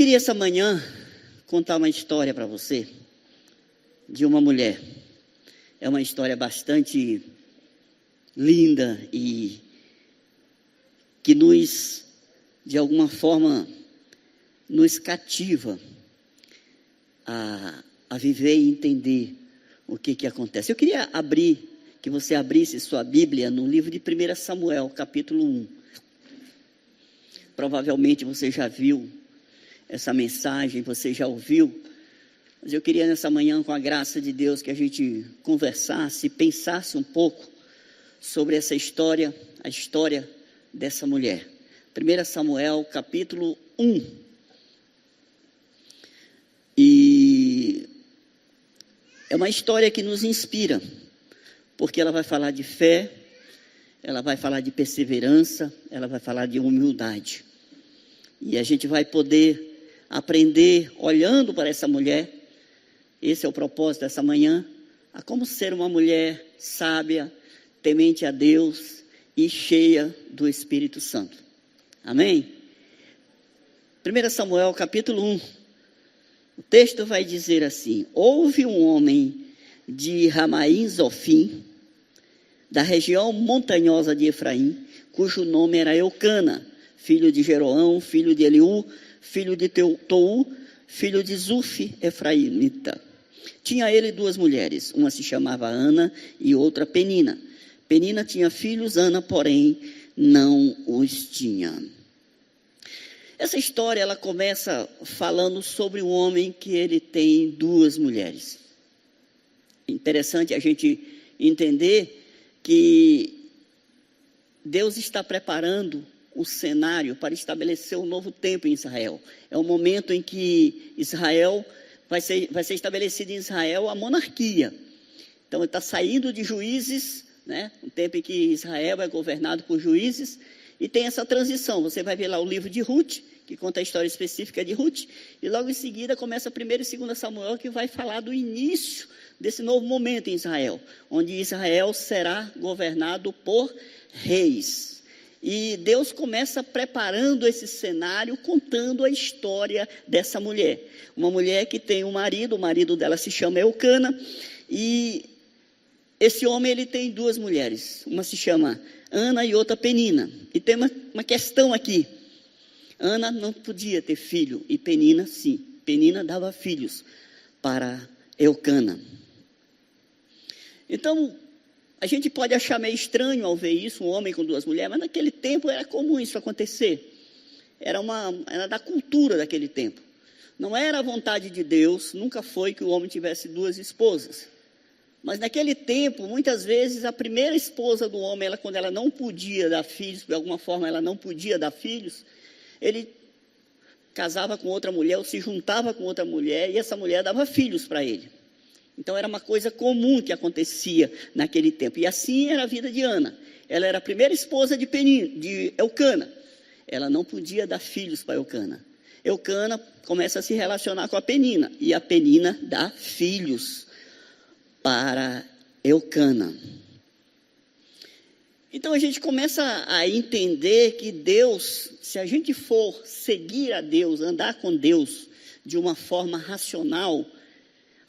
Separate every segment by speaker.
Speaker 1: queria essa manhã contar uma história para você de uma mulher. É uma história bastante linda e que nos, de alguma forma, nos cativa a viver e entender o que acontece. Eu queria que você abrisse sua Bíblia no livro de 1 Samuel, capítulo 1. Provavelmente você já viu essa mensagem, você já ouviu, mas eu queria nessa manhã, com a graça de Deus, que a gente conversasse, pensasse um pouco sobre essa história, a história dessa mulher. 1 Samuel, capítulo 1. E é uma história que nos inspira, porque ela vai falar de fé, ela vai falar de perseverança, ela vai falar de humildade. E a gente vai poder aprender, olhando para essa mulher, esse é o propósito dessa manhã, a como ser uma mulher sábia, temente a Deus e cheia do Espírito Santo. Amém? 1 Samuel capítulo 1, o texto vai dizer assim: houve um homem de Ramaim Zofim, da região montanhosa de Efraim, cujo nome era Eucana, filho de Jeroão, filho de Eliú, filho de Tou, filho de Zuf, efraimita. Tinha ele duas mulheres, uma se chamava Ana e outra Penina. Penina tinha filhos, Ana, porém, não os tinha. Essa história, ela começa falando sobre um homem que ele tem duas mulheres. Interessante a gente entender que Deus está preparando o cenário para estabelecer um novo tempo em Israel. É o momento em que Israel vai ser estabelecida em Israel a monarquia. Então ele está saindo de juízes, né? Um tempo em que Israel é governado por juízes, e tem essa transição. Você vai ver lá o livro de Ruth, que conta a história específica de Ruth, e logo em seguida começa 1 e 2 Samuel, que vai falar do início desse novo momento em Israel, onde Israel será governado por reis. E Deus começa preparando esse cenário, contando a história dessa mulher. Uma mulher que tem um marido, o marido dela se chama Eucana, e esse homem ele tem duas mulheres, uma se chama Ana e outra Penina. E tem uma questão aqui: Ana não podia ter filho, e Penina sim. Penina dava filhos para Eucana. Então, a gente pode achar meio estranho ao ver isso, um homem com duas mulheres, mas naquele tempo era comum isso acontecer. Era da cultura daquele tempo. Não era a vontade de Deus, nunca foi que o homem tivesse duas esposas. Mas naquele tempo, muitas vezes, a primeira esposa do homem, quando ela não podia dar filhos, de alguma forma ela não podia dar filhos, ele casava com outra mulher, ou se juntava com outra mulher, e essa mulher dava filhos para ele. Então era uma coisa comum que acontecia naquele tempo. E assim era a vida de Ana. Ela era a primeira esposa de Eucana. Ela não podia dar filhos para Eucana. Eucana começa a se relacionar com a Penina, e a Penina dá filhos para Eucana. Então a gente começa a entender que Deus, se a gente for seguir a Deus, andar com Deus de uma forma racional,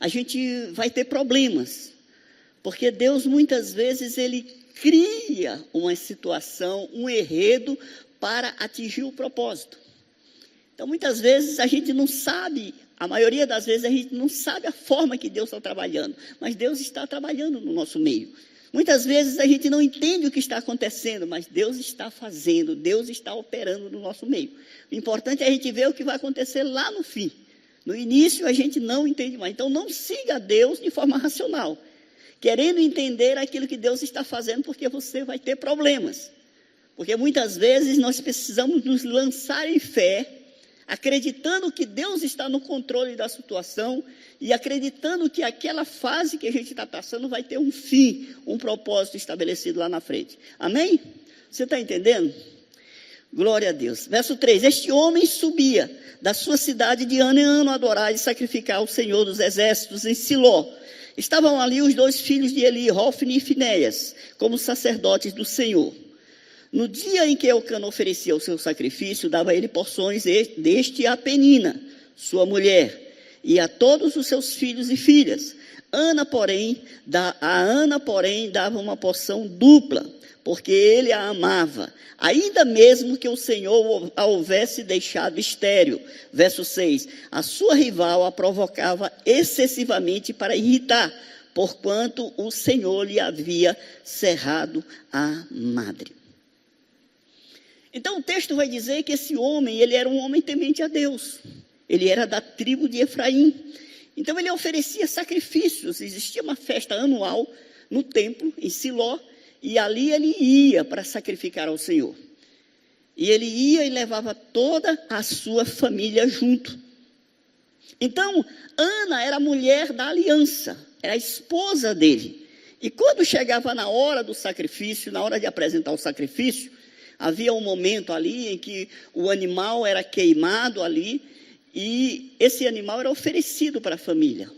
Speaker 1: a gente vai ter problemas, porque Deus muitas vezes ele cria uma situação, um enredo para atingir o propósito. Então muitas vezes a gente não sabe, a maioria das vezes a gente não sabe a forma que Deus está trabalhando, mas Deus está trabalhando no nosso meio. Muitas vezes a gente não entende o que está acontecendo, mas Deus está fazendo, Deus está operando no nosso meio. O importante é a gente ver o que vai acontecer lá no fim. No início a gente não entende mais. Então não siga Deus de forma racional, querendo entender aquilo que Deus está fazendo, porque você vai ter problemas. Porque muitas vezes nós precisamos nos lançar em fé, acreditando que Deus está no controle da situação e acreditando que aquela fase que a gente está passando vai ter um fim, um propósito estabelecido lá na frente. Amém? Você está entendendo? Glória a Deus. Verso 3: este homem subia da sua cidade de ano em ano a adorar e sacrificar ao Senhor dos exércitos em Siló. Estavam ali os dois filhos de Eli, Hofni e Finéias, como sacerdotes do Senhor. No dia em que Eucana oferecia o seu sacrifício, dava a ele porções deste a Penina, sua mulher, e a todos os seus filhos e filhas. A Ana, porém, dava uma porção dupla, porque ele a amava, ainda mesmo que o Senhor a houvesse deixado estéril. Verso 6, a sua rival a provocava excessivamente para irritar, porquanto o Senhor lhe havia cerrado a madre. Então o texto vai dizer que esse homem, ele era um homem temente a Deus. Ele era da tribo de Efraim. Então ele oferecia sacrifícios. Existia uma festa anual no templo, em Siló, e ali ele ia para sacrificar ao Senhor. E ele ia e levava toda a sua família junto. Então, Ana era a mulher da aliança, era a esposa dele. E quando chegava na hora do sacrifício, na hora de apresentar o sacrifício, havia um momento ali em que o animal era queimado ali, e esse animal era oferecido para a família.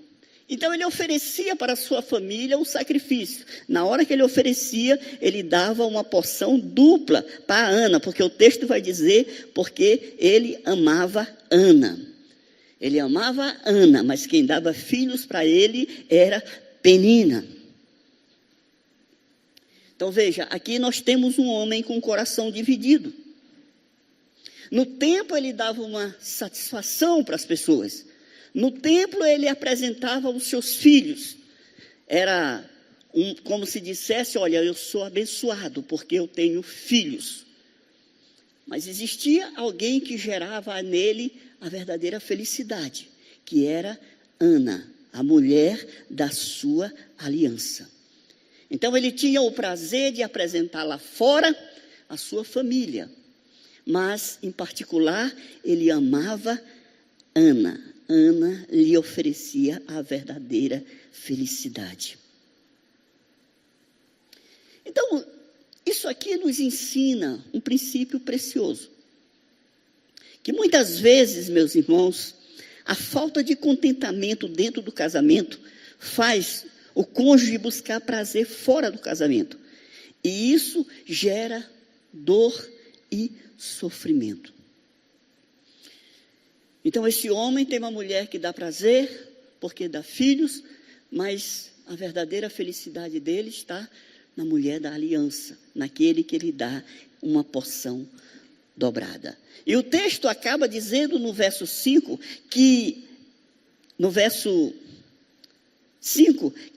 Speaker 1: Então ele oferecia para a sua família o sacrifício. Na hora que ele oferecia, ele dava uma porção dupla para Ana, porque o texto vai dizer, porque ele amava Ana. Ele amava Ana, mas quem dava filhos para ele era Penina. Então veja, aqui nós temos um homem com o coração dividido. No templo ele dava uma satisfação para as pessoas. No templo ele apresentava os seus filhos. Era como se dissesse, olha, eu sou abençoado porque eu tenho filhos. Mas existia alguém que gerava nele a verdadeira felicidade, que era Ana, a mulher da sua aliança. Então ele tinha o prazer de apresentar lá fora a sua família. Mas, em particular, ele amava Ana. Ana lhe oferecia a verdadeira felicidade. Então, isso aqui nos ensina um princípio precioso. Que muitas vezes, meus irmãos, a falta de contentamento dentro do casamento faz o cônjuge buscar prazer fora do casamento. E isso gera dor e sofrimento. Então esse homem tem uma mulher que dá prazer, porque dá filhos, mas a verdadeira felicidade dele está na mulher da aliança, naquele que ele dá uma porção dobrada. E o texto acaba dizendo no verso 5,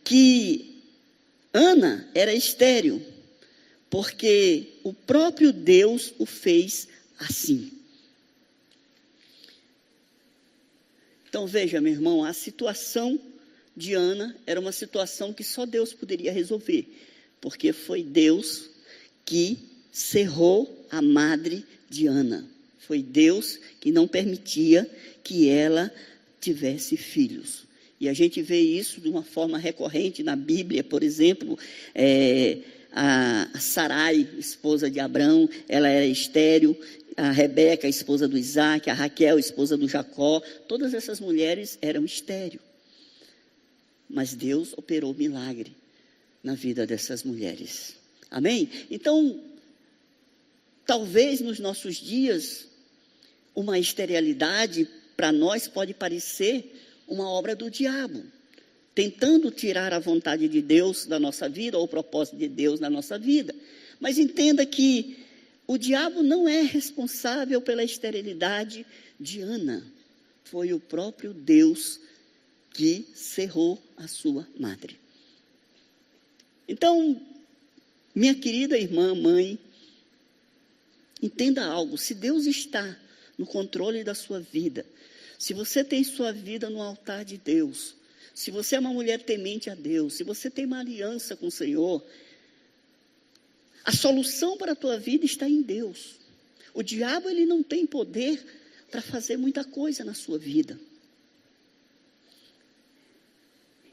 Speaker 1: que Ana era estéril, porque o próprio Deus o fez assim. Então veja, meu irmão, a situação de Ana era uma situação que só Deus poderia resolver, porque foi Deus que cerrou a madre de Ana. Foi Deus que não permitia que ela tivesse filhos. E a gente vê isso de uma forma recorrente na Bíblia, por exemplo, a Sarai, esposa de Abrão, ela era estéril. A Rebeca, esposa do Isaac, a Raquel, esposa do Jacó, todas essas mulheres eram estéreis. Mas Deus operou milagre na vida dessas mulheres. Amém? Então, talvez nos nossos dias, uma esterilidade para nós pode parecer uma obra do diabo, tentando tirar a vontade de Deus da nossa vida, ou o propósito de Deus na nossa vida. Mas entenda que o diabo não é responsável pela esterilidade de Ana. Foi o próprio Deus que cerrou a sua madre. Então, minha querida irmã, mãe, entenda algo. Se Deus está no controle da sua vida, se você tem sua vida no altar de Deus, se você é uma mulher temente a Deus, se você tem uma aliança com o Senhor, a solução para a tua vida está em Deus. O diabo, ele não tem poder para fazer muita coisa na sua vida.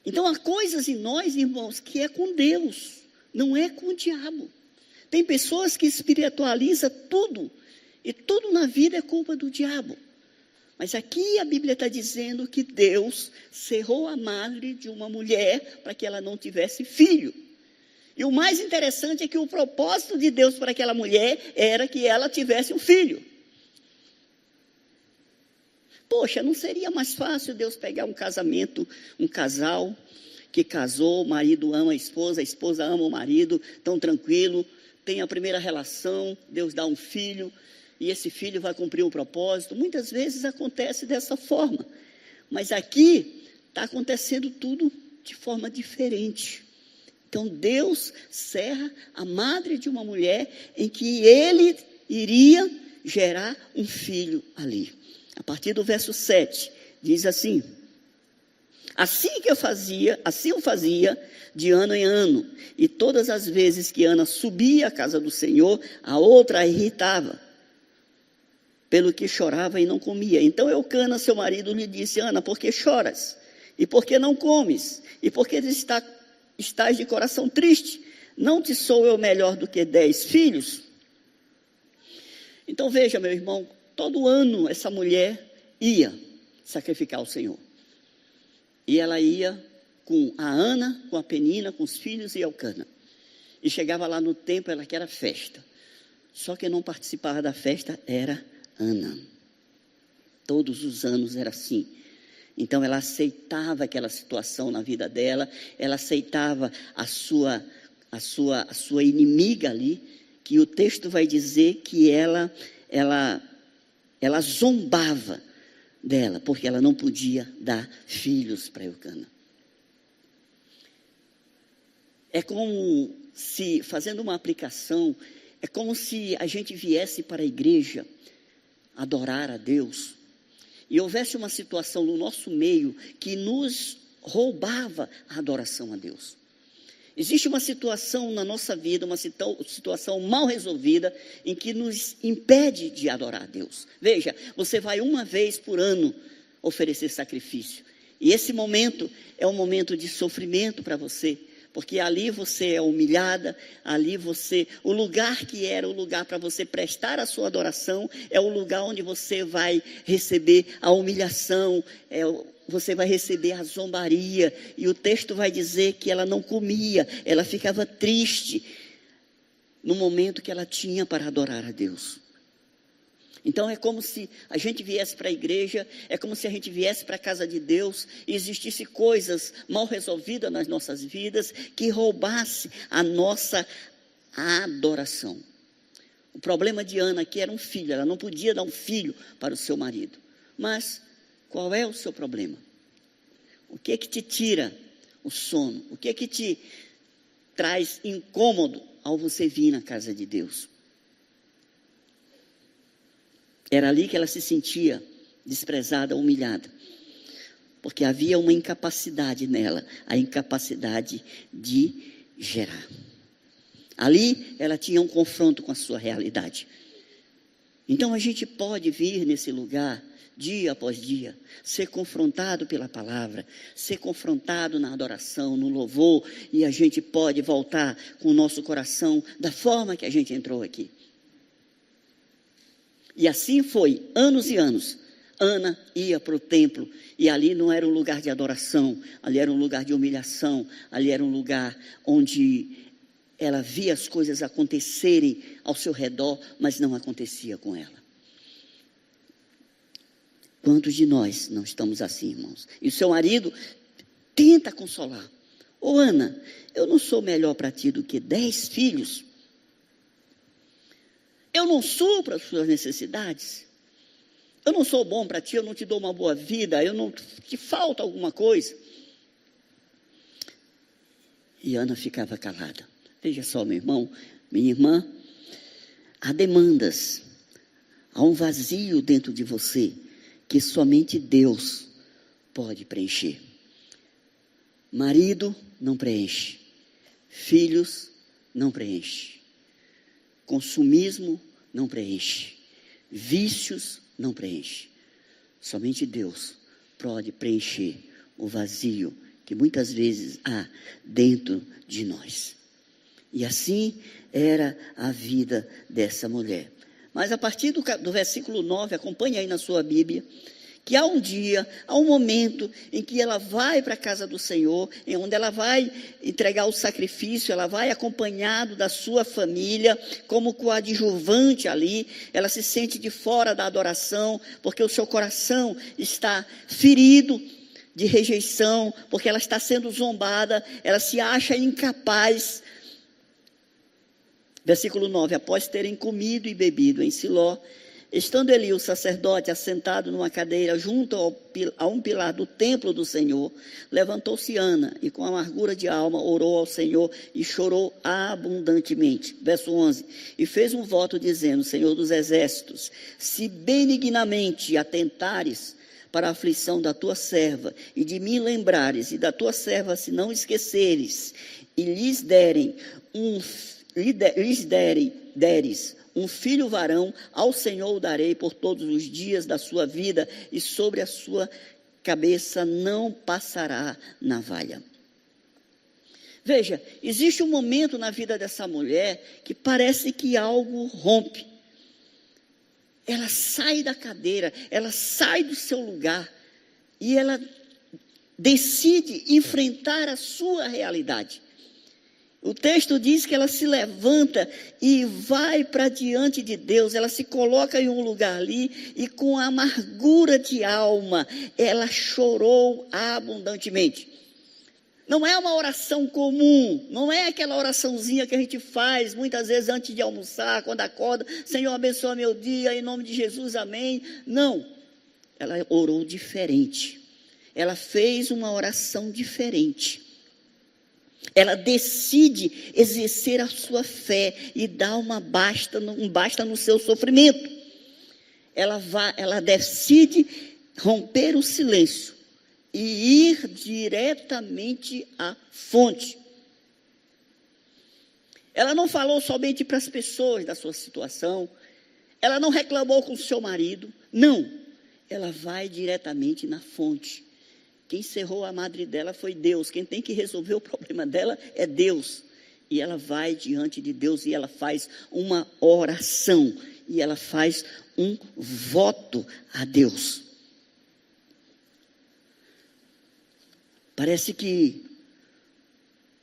Speaker 1: Então, há coisas em nós, irmãos, que é com Deus, não é com o diabo. Tem pessoas que espiritualizam tudo, e tudo na vida é culpa do diabo. Mas aqui a Bíblia está dizendo que Deus cerrou a madre de uma mulher para que ela não tivesse filho. E o mais interessante é que o propósito de Deus para aquela mulher era que ela tivesse um filho. Poxa, não seria mais fácil Deus pegar um casamento, um casal que casou, o marido ama a esposa ama o marido, tão tranquilo, tem a primeira relação, Deus dá um filho, e esse filho vai cumprir um propósito. Muitas vezes acontece dessa forma, mas aqui está acontecendo tudo de forma diferente. Então Deus cerra a madre de uma mulher em que ele iria gerar um filho ali. A partir do verso 7, diz assim: assim eu fazia de ano em ano, e todas as vezes que Ana subia à casa do Senhor, a outra a irritava, pelo que chorava e não comia. Então Eucana, seu marido, lhe disse: Ana, por que choras? E por que não comes? E por que estás de coração triste? Não te sou eu melhor do que 10 filhos? Então veja, meu irmão, todo ano essa mulher ia sacrificar ao Senhor. E ela ia com a Ana, com a Penina, com os filhos e Eucana. E chegava lá no templo, ela queria festa. Só que não participava da festa era Ana. Todos os anos era assim. Então ela aceitava aquela situação na vida dela, ela aceitava a sua inimiga ali, que o texto vai dizer que ela zombava dela, porque ela não podia dar filhos para Eucana. É como se, fazendo uma aplicação, é como se a gente viesse para a igreja adorar a Deus, e houvesse uma situação no nosso meio que nos roubava a adoração a Deus. Existe uma situação na nossa vida, uma situação mal resolvida, em que nos impede de adorar a Deus. Veja, você vai uma vez por ano oferecer sacrifício, e esse momento é um momento de sofrimento para você, porque ali você é humilhada, o lugar que era o lugar para você prestar a sua adoração, é o lugar onde você vai receber a humilhação, você vai receber a zombaria, e o texto vai dizer que ela não comia, ela ficava triste, no momento que ela tinha para adorar a Deus. Então é como se a gente viesse para a igreja, é como se a gente viesse para a casa de Deus e existisse coisas mal resolvidas nas nossas vidas que roubasse a nossa adoração. O problema de Ana aqui era um filho, ela não podia dar um filho para o seu marido. Mas qual é o seu problema? O que é que te tira o sono? O que é que te traz incômodo ao você vir na casa de Deus? Era ali que ela se sentia desprezada, humilhada, porque havia uma incapacidade nela, a incapacidade de gerar. Ali ela tinha um confronto com a sua realidade. Então a gente pode vir nesse lugar, dia após dia, ser confrontado pela palavra, ser confrontado na adoração, no louvor, e a gente pode voltar com o nosso coração da forma que a gente entrou aqui. E assim foi, anos e anos. Ana ia para o templo, e ali não era um lugar de adoração, ali era um lugar de humilhação, ali era um lugar onde ela via as coisas acontecerem ao seu redor, mas não acontecia com ela. Quantos de nós não estamos assim, irmãos? E o seu marido tenta consolar. Ô Ana, eu não sou melhor para ti do que 10 filhos? Eu não supro as suas necessidades? Eu não sou bom para ti, eu não te dou uma boa vida, te falta alguma coisa? E Ana ficava calada. Veja só, meu irmão, minha irmã, há demandas, há um vazio dentro de você, que somente Deus pode preencher. Marido não preenche, filhos não preenche, consumismo não preenche, vícios não preenche. Somente Deus pode preencher o vazio que muitas vezes há dentro de nós. E assim era a vida dessa mulher. Mas a partir do versículo 9, acompanhe aí na sua Bíblia, que há um dia, há um momento em que ela vai para a casa do Senhor, em onde ela vai entregar o sacrifício, ela vai acompanhado da sua família, como coadjuvante ali, ela se sente de fora da adoração, porque o seu coração está ferido de rejeição, porque ela está sendo zombada, ela se acha incapaz. Versículo 9, após terem comido e bebido em Siló, estando Eli, o sacerdote, assentado numa cadeira junto a um pilar do templo do Senhor, levantou-se Ana e com amargura de alma orou ao Senhor e chorou abundantemente. Verso 11, e fez um voto dizendo, Senhor dos exércitos, se benignamente atentares para a aflição da tua serva e de mim lembrares e da tua serva se não esqueceres e lhes deres um filho varão, ao Senhor o darei por todos os dias da sua vida, e sobre a sua cabeça não passará navalha. Veja, existe um momento na vida dessa mulher que parece que algo rompe. Ela sai da cadeira, ela sai do seu lugar, e ela decide enfrentar a sua realidade. O texto diz que ela se levanta e vai para diante de Deus, ela se coloca em um lugar ali e com amargura de alma, ela chorou abundantemente. Não é uma oração comum, não é aquela oraçãozinha que a gente faz muitas vezes antes de almoçar, quando acorda, Senhor abençoa meu dia, em nome de Jesus, amém. Não, ela orou diferente, ela fez uma oração diferente. Ela decide exercer a sua fé e dar um basta no seu sofrimento. Ela decide romper o silêncio e ir diretamente à fonte. Ela não falou somente para as pessoas da sua situação, ela não reclamou com o seu marido, não. Ela vai diretamente na fonte. Quem cerrou a madre dela foi Deus. Quem tem que resolver o problema dela é Deus. E ela vai diante de Deus e ela faz uma oração. E ela faz um voto a Deus. Parece que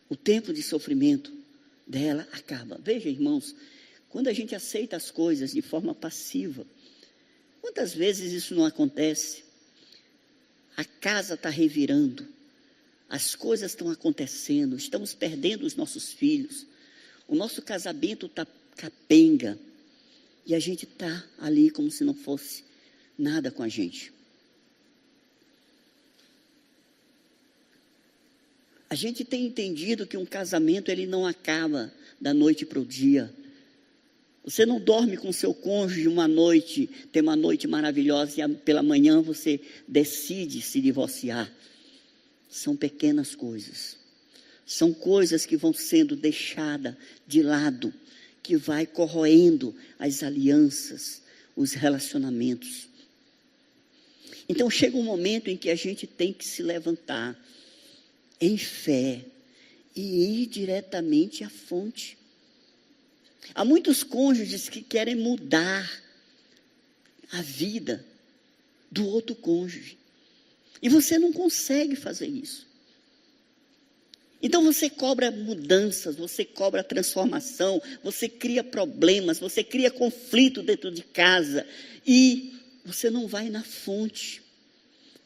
Speaker 1: o tempo de sofrimento dela acaba. Veja, irmãos, quando a gente aceita as coisas de forma passiva, quantas vezes isso não acontece? A casa está revirando, as coisas estão acontecendo, estamos perdendo os nossos filhos, o nosso casamento está capenga, e a gente está ali como se não fosse nada com a gente. A gente tem entendido que um casamento ele não acaba da noite para o dia. Você não dorme com seu cônjuge uma noite, tem uma noite maravilhosa e pela manhã você decide se divorciar. São pequenas coisas. São coisas que vão sendo deixadas de lado, que vai corroendo as alianças, os relacionamentos. Então chega um momento em que a gente tem que se levantar em fé e ir diretamente à fonte. Há muitos cônjuges que querem mudar a vida do outro cônjuge. E você não consegue fazer isso. Então você cobra mudanças, você cobra transformação, você cria problemas, você cria conflito dentro de casa. E você não vai na fonte.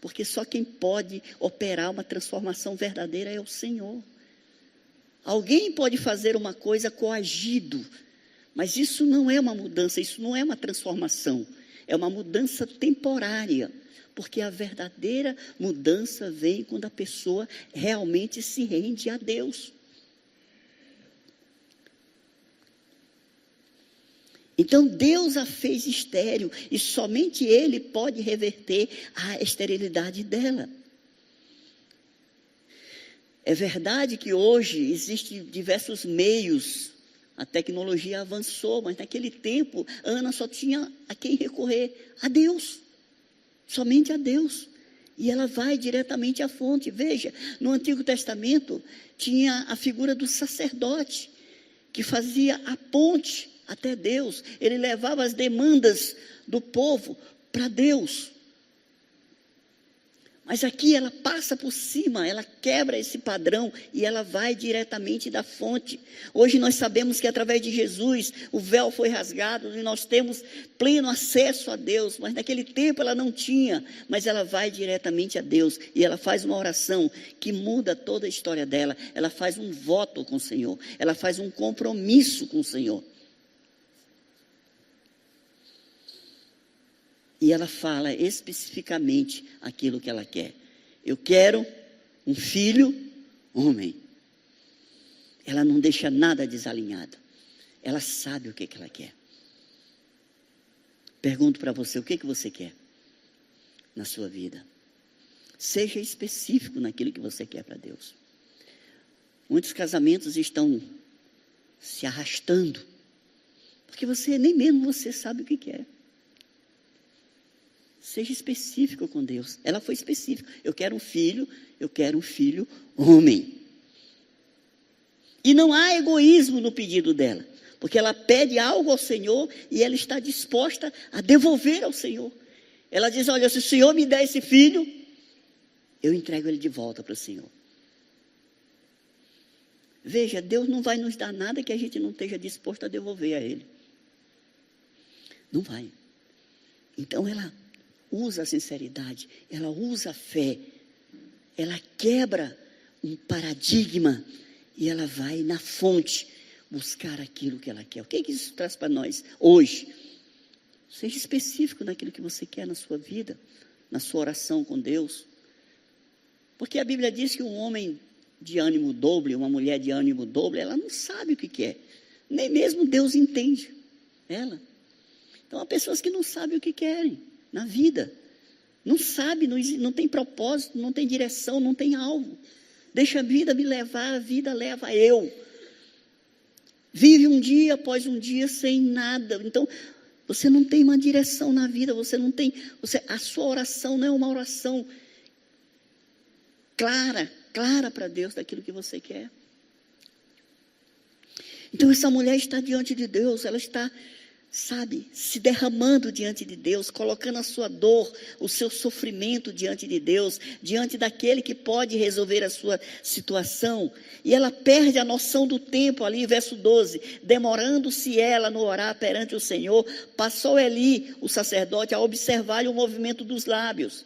Speaker 1: Porque só quem pode operar uma transformação verdadeira é o Senhor. Alguém pode fazer uma coisa coagido, mas isso não é uma mudança, isso não é uma transformação. É uma mudança temporária, porque a verdadeira mudança vem quando a pessoa realmente se rende a Deus. Então Deus a fez estéril e somente Ele pode reverter a esterilidade dela. É verdade que hoje existem diversos meios, a tecnologia avançou, mas naquele tempo Ana só tinha a quem recorrer, a Deus, somente a Deus. E ela vai diretamente à fonte. Veja, no Antigo Testamento tinha a figura do sacerdote, que fazia a ponte até Deus. Ele levava as demandas do povo para Deus. Mas aqui ela passa por cima, ela quebra esse padrão e ela vai diretamente da fonte. Hoje nós sabemos que através de Jesus o véu foi rasgado e nós temos pleno acesso a Deus. Mas naquele tempo ela não tinha, mas ela vai diretamente a Deus e ela faz uma oração que muda toda a história dela. Ela faz um voto com o Senhor, ela faz um compromisso com o Senhor. E ela fala especificamente aquilo que ela quer. Eu quero um filho homem. Ela não deixa nada desalinhado. Ela sabe o que ela quer. Pergunto para você, o que você quer na sua vida? Seja específico naquilo que você quer para Deus. Muitos casamentos estão se arrastando, porque nem mesmo você sabe o que quer. Seja específico com Deus. Ela foi específica. Eu quero um filho homem. E não há egoísmo no pedido dela, porque ela pede algo ao Senhor e ela está disposta a devolver ao Senhor. Ela diz, olha, se o Senhor me der esse filho, eu entrego ele de volta para o Senhor. Veja, Deus não vai nos dar nada que a gente não esteja disposto a devolver a Ele. Não vai. Então ela usa a sinceridade, ela usa a fé, ela quebra um paradigma e ela vai na fonte buscar aquilo que ela quer. O que isso traz para nós hoje? Seja específico naquilo que você quer na sua vida, na sua oração com Deus. Porque a Bíblia diz que um homem de ânimo dobre, uma mulher de ânimo dobre, ela não sabe o que quer. Nem mesmo Deus entende ela. Então há pessoas que não sabem o que querem na vida, não sabe, não tem propósito, não tem direção, não tem alvo. Deixa a vida me levar, a vida leva eu. Vive um dia após um dia sem nada. Então, você não tem uma direção na vida, a sua oração não é uma oração clara para Deus daquilo que você quer. Então, essa mulher está diante de Deus, ela está, se derramando diante de Deus, colocando a sua dor, o seu sofrimento diante de Deus, diante daquele que pode resolver a sua situação. E ela perde a noção do tempo ali, verso 12. Demorando-se ela no orar perante o Senhor, passou Eli, o sacerdote, a observar-lhe o movimento dos lábios.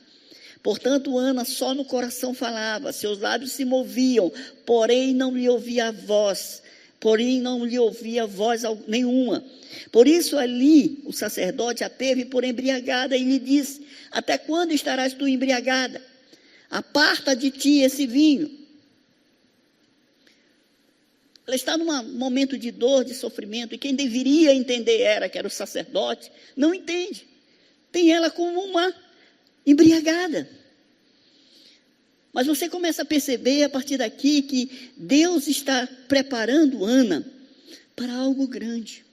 Speaker 1: Portanto, Ana só no coração falava, seus lábios se moviam, porém não lhe ouvia voz nenhuma. Por isso ali o sacerdote a teve por embriagada e lhe disse, até quando estarás tu embriagada? Aparta de ti esse vinho. Ela está num momento de dor, de sofrimento, e quem deveria entender que era o sacerdote, não entende. Tem ela como uma embriagada. Mas você começa a perceber a partir daqui que Deus está preparando Ana para algo grande.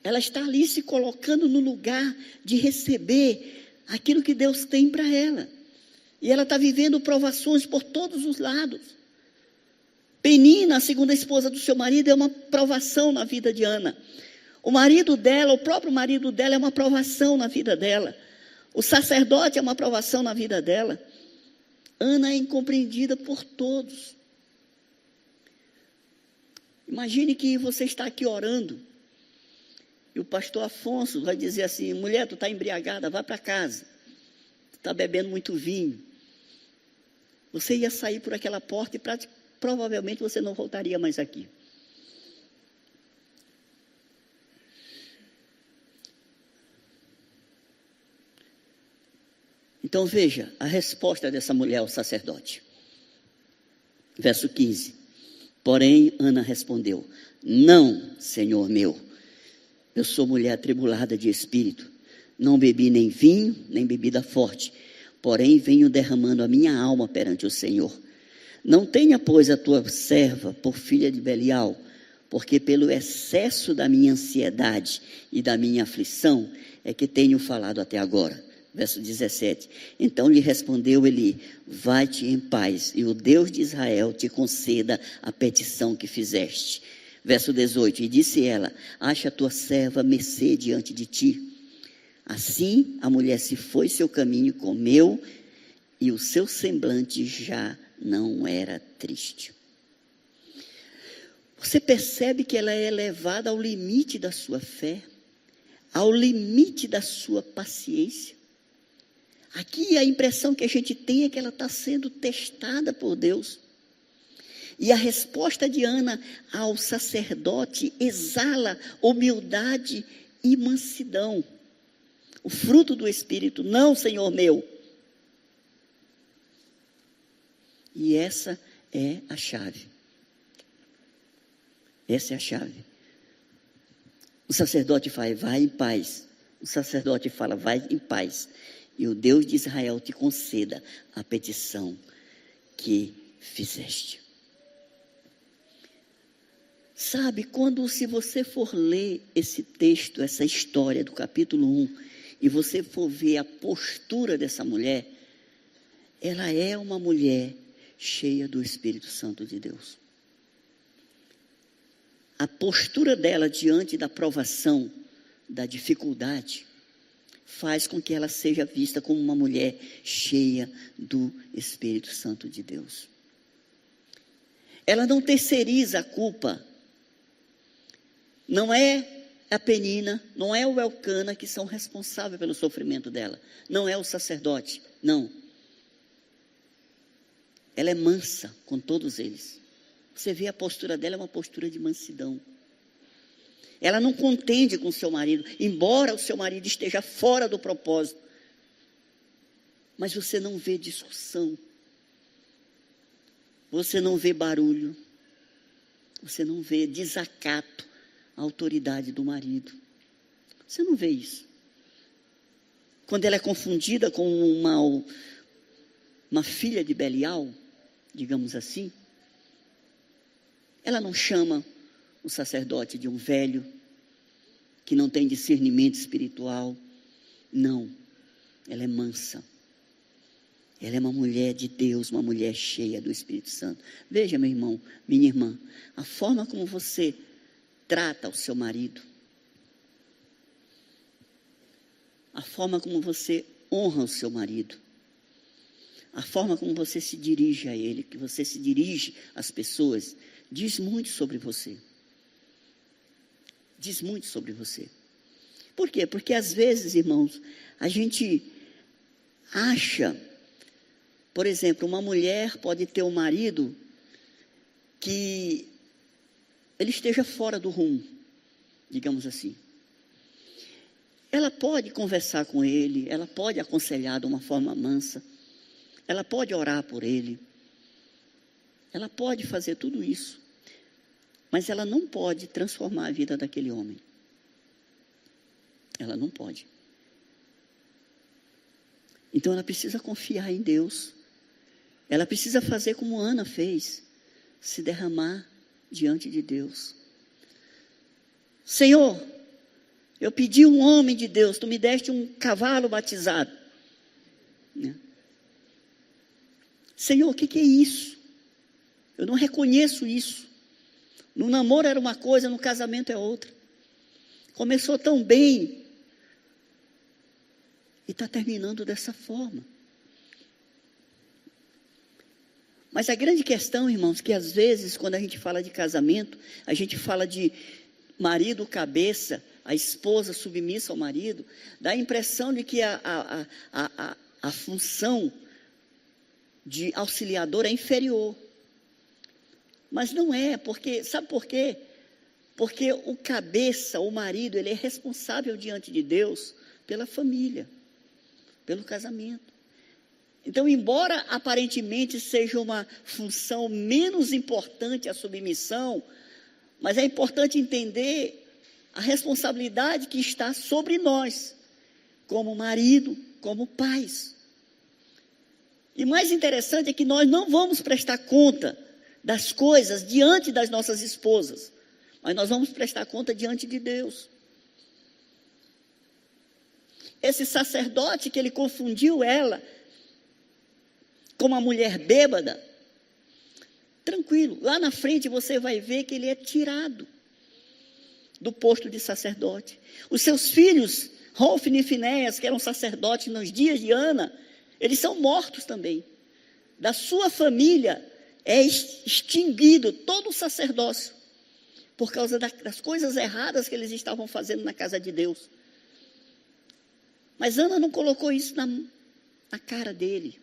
Speaker 1: Ela está ali se colocando no lugar de receber aquilo que Deus tem para ela. E ela está vivendo provações por todos os lados. Penina, a segunda esposa do seu marido, é uma provação na vida de Ana. O próprio marido dela é uma provação na vida dela. O sacerdote é uma provação na vida dela. Ana é incompreendida por todos. Imagine que você está aqui orando e o pastor Afonso vai dizer assim, mulher, tu está embriagada, vai para casa. Tu está bebendo muito vinho. Você ia sair por aquela porta e provavelmente você não voltaria mais aqui. Então veja a resposta dessa mulher ao sacerdote. Verso 15. Porém, Ana respondeu, não, Senhor meu, eu sou mulher atribulada de espírito, não bebi nem vinho, nem bebida forte, porém venho derramando a minha alma perante o Senhor. Não tenha, pois, a tua serva por filha de Belial, porque pelo excesso da minha ansiedade e da minha aflição é que tenho falado até agora. Verso 17, então lhe respondeu Eli, vai-te em paz, e o Deus de Israel te conceda a petição que fizeste. Verso 18, e disse ela, acha a tua serva mercê diante de ti. Assim a mulher se foi seu caminho, comeu e o seu semblante já não era triste. Você percebe que ela é levada ao limite da sua fé, ao limite da sua paciência. Aqui a impressão que a gente tem é que ela está sendo testada por Deus. E a resposta de Ana ao sacerdote exala humildade e mansidão. O fruto do Espírito, não, Senhor meu. E essa é a chave. Essa é a chave. O sacerdote fala, vai em paz. O sacerdote fala, vai em paz. E o Deus de Israel te conceda a petição que fizeste. Sabe, se você for ler esse texto, essa história do capítulo 1, e você for ver a postura dessa mulher, ela é uma mulher cheia do Espírito Santo de Deus. A postura dela diante da provação, da dificuldade, faz com que ela seja vista como uma mulher cheia do Espírito Santo de Deus. Ela não terceiriza a culpa. Não é a Penina, não é o Elcana que são responsáveis pelo sofrimento dela. Não é o sacerdote, não. Ela é mansa com todos eles. Você vê a postura dela, é uma postura de mansidão. Ela não contende com o seu marido, embora o seu marido esteja fora do propósito. Mas você não vê discussão. Você não vê barulho. Você não vê desacato à autoridade do marido. Você não vê isso. Quando ela é confundida com uma filha de Belial, digamos assim, ela não chama o sacerdote de um velho que não tem discernimento espiritual. Não, ela é mansa. Ela é uma mulher de Deus, uma mulher cheia do Espírito Santo. Veja, meu irmão, minha irmã, a forma como você trata o seu marido, a forma como você honra o seu marido, a forma como você se dirige a ele, que você se dirige às pessoas, diz muito sobre você. Diz muito sobre você. Por quê? Porque às vezes, irmãos, a gente acha, por exemplo, uma mulher pode ter um marido que ele esteja fora do rumo, digamos assim. Ela pode conversar com ele, ela pode aconselhar de uma forma mansa, ela pode orar por ele, ela pode fazer tudo isso, mas ela não pode transformar a vida daquele homem. Ela não pode. Então ela precisa confiar em Deus. Ela precisa fazer como Ana fez, se derramar diante de Deus. Senhor, eu pedi um homem de Deus, tu me deste um cavalo batizado. Né? Senhor, o que é isso? Eu não reconheço isso. No namoro era uma coisa, no casamento é outra. Começou tão bem e está terminando dessa forma. Mas a grande questão, irmãos, que às vezes, quando a gente fala de casamento, a gente fala de marido cabeça, a esposa submissa ao marido, dá a impressão de que a função de auxiliador é inferior. Mas não é, porque, sabe por quê? Porque o cabeça, o marido, ele é responsável diante de Deus pela família, pelo casamento. Então, embora aparentemente seja uma função menos importante a submissão, mas é importante entender a responsabilidade que está sobre nós, como marido, como pais. E mais interessante é que nós não vamos prestar conta das coisas diante das nossas esposas, mas nós vamos prestar conta diante de Deus. Esse sacerdote que ele confundiu ela com uma mulher bêbada, tranquilo, lá na frente você vai ver que ele é tirado do posto de sacerdote. Os seus filhos, Hofni e Finéias, que eram sacerdotes nos dias de Ana, Eles são mortos também. Da sua família é extinguido todo o sacerdócio, por causa das coisas erradas que eles estavam fazendo na casa de Deus. Mas Ana não colocou isso na cara dele.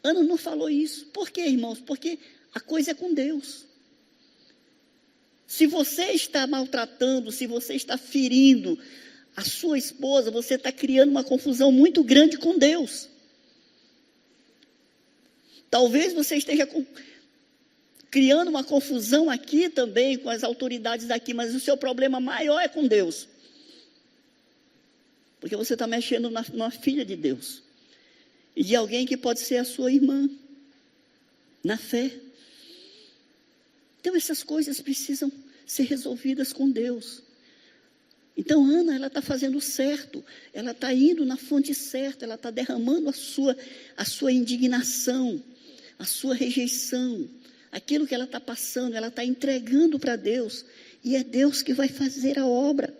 Speaker 1: Ana não falou isso. Por quê, irmãos? Porque a coisa é com Deus. Se você está maltratando, se você está ferindo a sua esposa, você está criando uma confusão muito grande com Deus. Talvez você esteja criando uma confusão aqui também com as autoridades daqui, mas o seu problema maior é com Deus. Porque você está mexendo numa filha de Deus. E de alguém que pode ser a sua irmã, na fé. Então essas coisas precisam ser resolvidas com Deus. Então Ana, ela está fazendo o certo, ela está indo na fonte certa, ela está derramando a sua indignação, a sua rejeição, aquilo que ela está passando, ela está entregando para Deus, e é Deus que vai fazer a obra.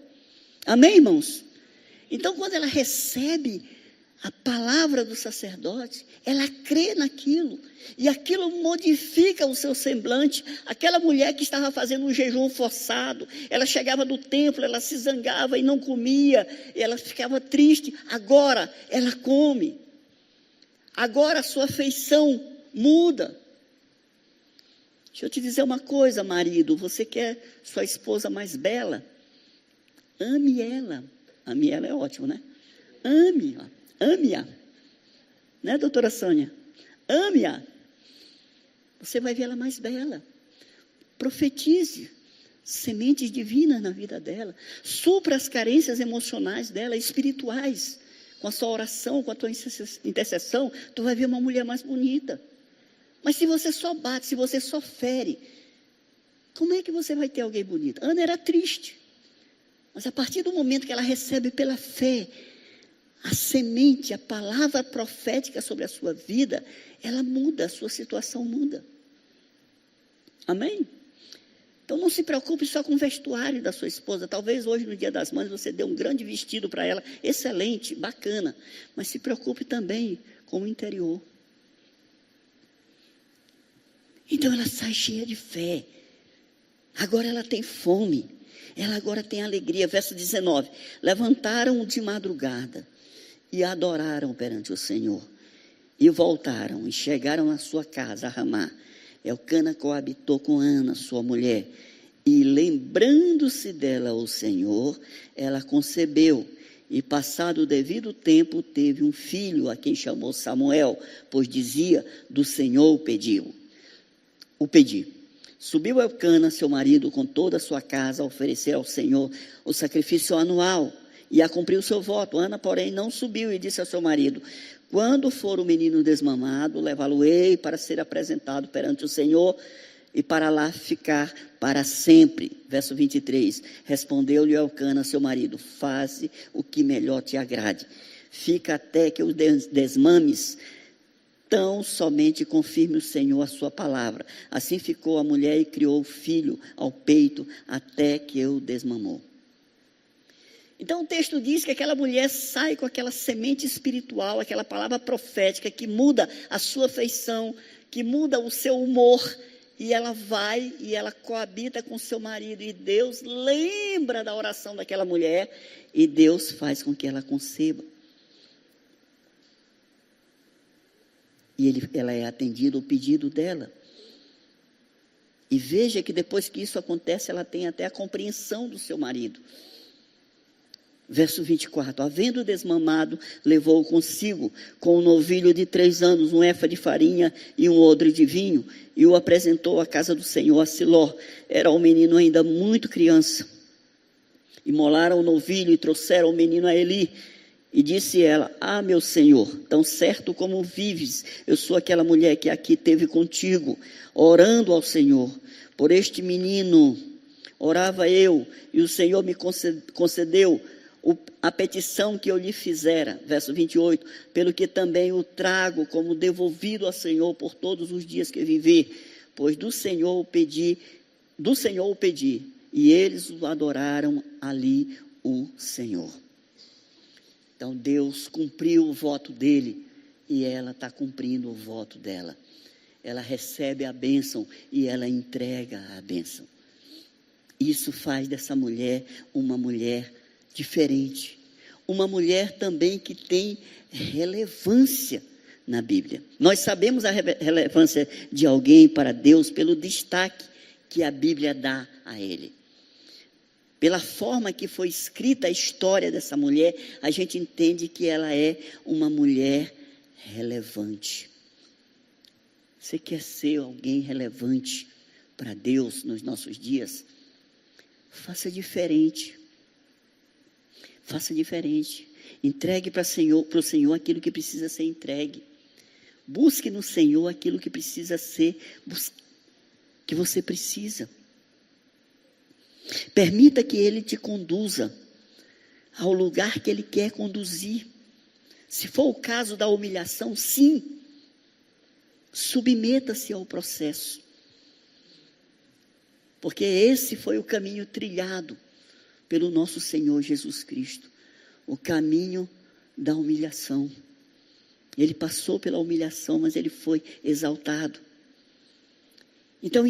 Speaker 1: Amém, irmãos? Então, quando ela recebe a palavra do sacerdote, ela crê naquilo, e aquilo modifica o seu semblante. Aquela mulher que estava fazendo um jejum forçado, ela chegava do templo, ela se zangava e não comia, ela ficava triste, agora ela come, agora a sua feição muda. Deixa eu te dizer uma coisa, marido, você quer sua esposa mais bela? Ame ela. Ame ela é ótimo, né? Ame-a. Né, doutora Sônia? Ame-a. Você vai ver ela mais bela. Profetize sementes divinas na vida dela. Supra as carências emocionais dela, espirituais. Com a sua oração, com a tua intercessão, tu vai ver uma mulher mais bonita. Mas se você só bate, se você só fere, como é que você vai ter alguém bonito? Ana era triste. Mas a partir do momento que ela recebe pela fé a semente, a palavra profética sobre a sua vida, ela muda, a sua situação muda. Amém? Então não se preocupe só com o vestuário da sua esposa. Talvez hoje, no Dia das Mães, você dê um grande vestido para ela, excelente, bacana. Mas se preocupe também com o interior. Então ela sai cheia de fé. Agora ela tem fome. Ela agora tem alegria. Verso 19. Levantaram de madrugada e adoraram perante o Senhor. E voltaram e chegaram na sua casa, a Ramá. Elcana coabitou com Ana, sua mulher. E lembrando-se dela o Senhor, ela concebeu. E passado o devido tempo, teve um filho, a quem chamou Samuel, pois dizia, do Senhor o pedi. Subiu Elcana, seu marido, com toda a sua casa, a oferecer ao Senhor o sacrifício anual e a cumprir o seu voto. Ana, porém, não subiu e disse ao seu marido, quando for o menino desmamado, levá-lo-ei para ser apresentado perante o Senhor e para lá ficar para sempre. Verso 23, respondeu-lhe Elcana, seu marido, faze o que melhor te agrade. Fica até que o desmames, tão somente confirme o Senhor a sua palavra. Assim ficou a mulher e criou o filho ao peito até que o desmamou. Então o texto diz que aquela mulher sai com aquela semente espiritual, aquela palavra profética que muda a sua feição, que muda o seu humor, e ela vai e ela coabita com seu marido, e Deus lembra da oração daquela mulher, e Deus faz com que ela conceba. E ela é atendida o pedido dela. E veja que depois que isso acontece, ela tem até a compreensão do seu marido. Verso 24, havendo desmamado, levou-o consigo com um novilho de 3 anos, um efa de farinha e um odre de vinho, e o apresentou à casa do Senhor, a Siló. Era o menino ainda muito criança. Imolaram o novilho e trouxeram o menino a Eli. E disse ela, meu Senhor, tão certo como vives, eu sou aquela mulher que aqui teve contigo, orando ao Senhor. Por este menino orava eu, e o Senhor me concedeu a petição que eu lhe fizera. Verso 28, pelo que também o trago como devolvido ao Senhor por todos os dias que vivi, pois do Senhor o pedi, e eles o adoraram ali o Senhor. Então Deus cumpriu o voto dele e ela está cumprindo o voto dela. Ela recebe a bênção e ela entrega a bênção. Isso faz dessa mulher uma mulher diferente. Uma mulher também que tem relevância na Bíblia. Nós sabemos a relevância de alguém para Deus pelo destaque que a Bíblia dá a ele. Pela forma que foi escrita a história dessa mulher, a gente entende que ela é uma mulher relevante. Você quer ser alguém relevante para Deus nos nossos dias? Faça diferente. Faça diferente. Entregue para o Senhor aquilo que precisa ser entregue. Busque no Senhor aquilo que precisa ser, que você precisa. Permita que Ele te conduza ao lugar que Ele quer conduzir. Se for o caso da humilhação, sim, submeta-se ao processo. Porque esse foi o caminho trilhado pelo nosso Senhor Jesus Cristo. O caminho da humilhação. Ele passou pela humilhação, mas Ele foi exaltado. Então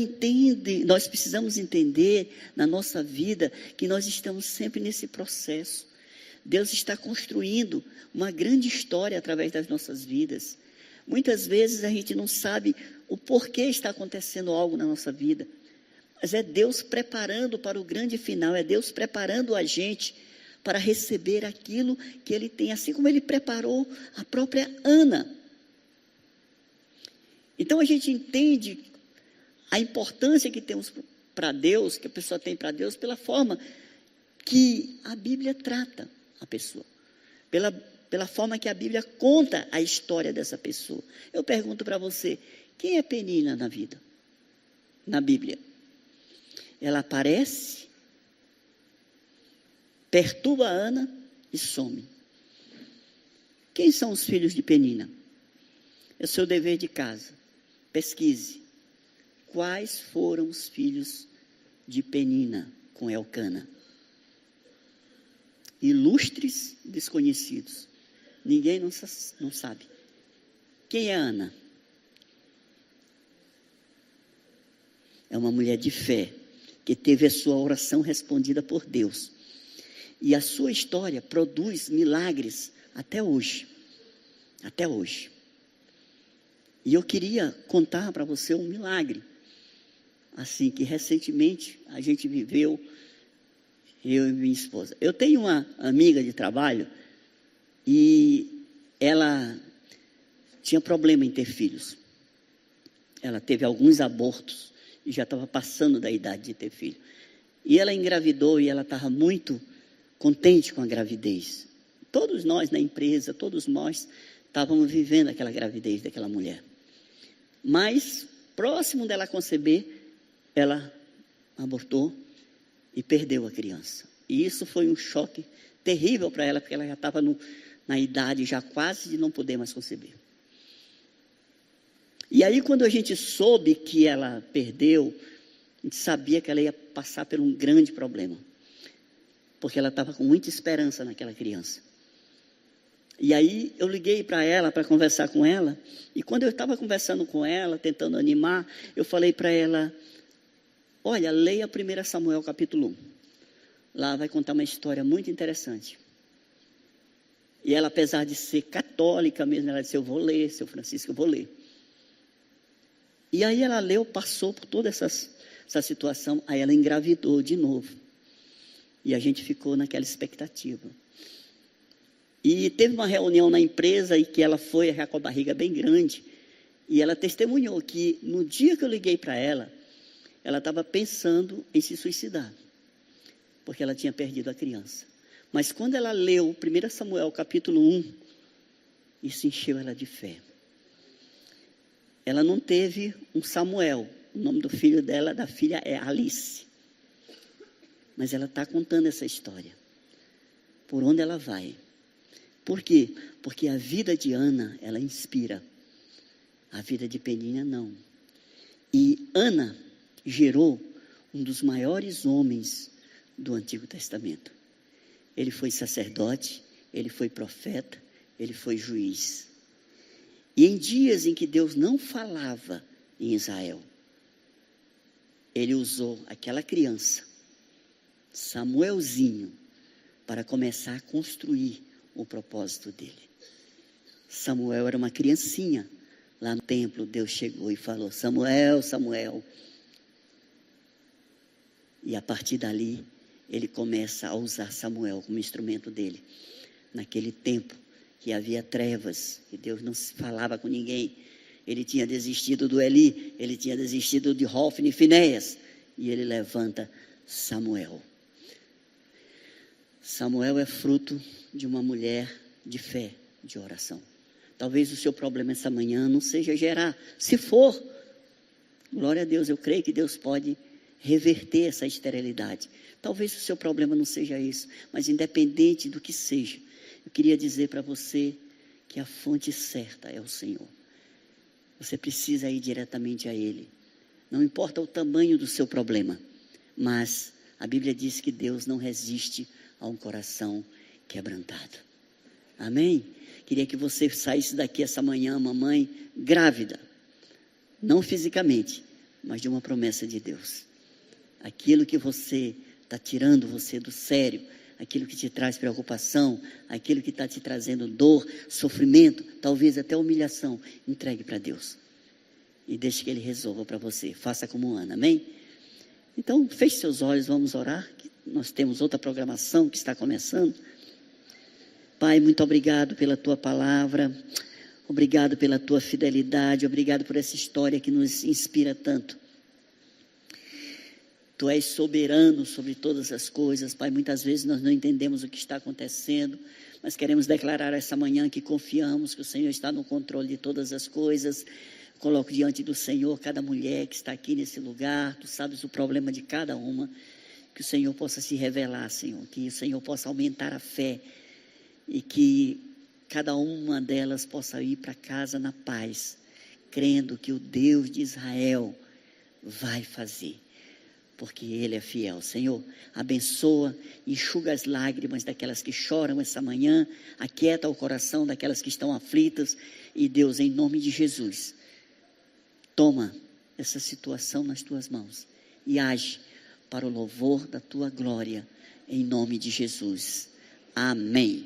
Speaker 1: nós precisamos entender na nossa vida que nós estamos sempre nesse processo. Deus está construindo uma grande história através das nossas vidas. Muitas vezes a gente não sabe o porquê está acontecendo algo na nossa vida. Mas é Deus preparando para o grande final, é Deus preparando a gente para receber aquilo que Ele tem, assim como Ele preparou a própria Ana. Então a gente entende a importância que temos para Deus, que a pessoa tem para Deus, pela forma que a Bíblia trata a pessoa, pela forma que a Bíblia conta a história dessa pessoa. Eu pergunto para você, quem é Penina na vida? Na Bíblia? Ela aparece, perturba a Ana e some. Quem são os filhos de Penina? É o seu dever de casa. Pesquise. Quais foram os filhos de Penina com Elcana? Ilustres desconhecidos. Ninguém não sabe. Quem é Ana? É uma mulher de fé, que teve a sua oração respondida por Deus. E a sua história produz milagres até hoje. Até hoje. E eu queria contar para você um milagre. Assim, que recentemente a gente viveu, eu e minha esposa. Eu tenho uma amiga de trabalho e ela tinha problema em ter filhos. Ela teve alguns abortos e já estava passando da idade de ter filho. E ela engravidou e ela estava muito contente com a gravidez. Todos nós na empresa, todos nós estávamos vivendo aquela gravidez daquela mulher. Mas, próximo dela conceber, ela abortou e perdeu a criança. E isso foi um choque terrível para ela, porque ela já estava na idade já quase de não poder mais conceber. E aí, quando a gente soube que ela perdeu, a gente sabia que ela ia passar por um grande problema. Porque ela estava com muita esperança naquela criança. E aí eu liguei para ela, para conversar com ela. E quando eu estava conversando com ela, tentando animar, eu falei para ela, olha, leia 1 Samuel capítulo 1. Lá vai contar uma história muito interessante. E ela, apesar de ser católica mesmo, ela disse, eu vou ler, seu Francisco, eu vou ler. E aí ela leu, passou por toda essa situação, aí ela engravidou de novo. E a gente ficou naquela expectativa. E teve uma reunião na empresa e que ela foi já com a barriga bem grande. E ela testemunhou que no dia que eu liguei para ela estava pensando em se suicidar. Porque ela tinha perdido a criança. Mas quando ela leu 1 Samuel capítulo 1, isso encheu ela de fé. Ela não teve um Samuel. O nome do filho dela, da filha, é Alice. Mas ela está contando essa história. Por onde ela vai. Por quê? Porque a vida de Ana, ela inspira. A vida de Penina, não. E Ana gerou um dos maiores homens do Antigo Testamento. Ele foi sacerdote ele foi profeta, ele foi juiz. E em dias em que Deus não falava em Israel, ele usou aquela criança, Samuelzinho, para começar a construir o propósito dele. Samuel era uma criancinha. Lá no templo, Deus chegou e falou: Samuel, Samuel. E a partir dali, ele começa a usar Samuel como instrumento dele. Naquele tempo que havia trevas, que Deus não se falava com ninguém. Ele tinha desistido do Eli, ele tinha desistido de Hofni e Finéias. E ele levanta Samuel. Samuel é fruto de uma mulher de fé, de oração. Talvez o seu problema essa manhã não seja gerar. Se for, glória a Deus, eu creio que Deus pode reverter essa esterilidade. Talvez o seu problema não seja isso, mas independente do que seja, eu queria dizer para você que a fonte certa é o Senhor. Você precisa ir diretamente a Ele. Não importa o tamanho do seu problema, mas a Bíblia diz que Deus não resiste a um coração quebrantado. Amém? Queria que você saísse daqui essa manhã, mamãe, grávida. Não fisicamente, mas de uma promessa de Deus. Aquilo que você está tirando você do sério, aquilo que te traz preocupação, aquilo que está te trazendo dor, sofrimento, talvez até humilhação, entregue para Deus. E deixe que Ele resolva para você. Faça como Ana, amém? Então, feche seus olhos, vamos orar. Nós temos outra programação que está começando. Pai, muito obrigado pela Tua palavra, obrigado pela Tua fidelidade, obrigado por essa história que nos inspira tanto. Tu és soberano sobre todas as coisas, Pai. Muitas vezes nós não entendemos o que está acontecendo, mas queremos declarar essa manhã que confiamos que o Senhor está no controle de todas as coisas. Coloco diante do Senhor cada mulher que está aqui nesse lugar. Tu sabes o problema de cada uma. Que o Senhor possa se revelar, Senhor. Que o Senhor possa aumentar a fé. E que cada uma delas possa ir para casa na paz, crendo que o Deus de Israel vai fazer, porque Ele é fiel. Senhor, abençoa, enxuga as lágrimas daquelas que choram essa manhã, aquieta o coração daquelas que estão aflitas, e Deus, em nome de Jesus, toma essa situação nas Tuas mãos e age para o louvor da Tua glória, em nome de Jesus. Amém.